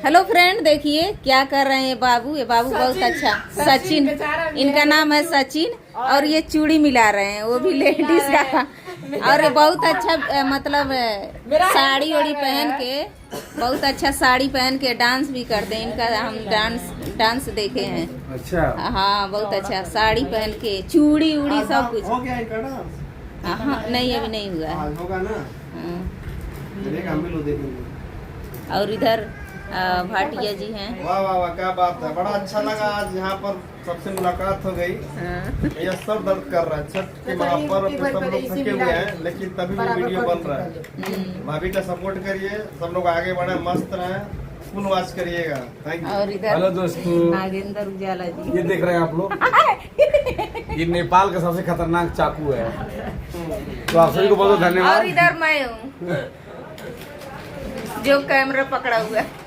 Hello friend, देखिए क्या कर रहे हैं ये बाबू बहुत अच्छा। सचिन, इनका नाम है सचिन और ये चूड़ी मिला रहे हैं, वो भी लेडीज का। और बहुत अच्छा मतलब साड़ी ओड़ी पहन के, बहुत अच्छा साड़ी पहन के डांस भी करते हैं। इनका हम डांस देखे हैं। अच्छा, हाँ, बहुत अच्छा साड़ी पहन के, चूड़ी उड़ी सब कुछ। हो गया इनका ना? हाँ, नहीं अभी नहीं हुआ है। आज होगा ना? हाँ। चलिएगा, हम भी लोग देखेंगे। और इधर भाटिया जी हैं। वाह वाह वाह, क्या बात है। बड़ा अच्छा लगा आज यहाँ पर सबसे मुलाकात हो गई। हाँ। ये सब दर्द कर रहा है। छठ के महापर्व पे सब लोग थके हुए हैं, लेकिन तभी भी वीडियो बन रहा है। भाभी का सपोर्ट करिए, सब लोग आगे बढ़े, मस्त रहे, फुल वॉच करिएगा। Thank you. और इधर हेलो दोस्तों, नागेंद्र उजाला जी। ये देख रहे हैं आप लोग, ये नेपाल का सबसे खतरनाक चाकू है। तो आप सभी को बहुत बहुत और धन्यवाद। इधर मैं हूँ जो कैमरा पकड़ा हुआ है।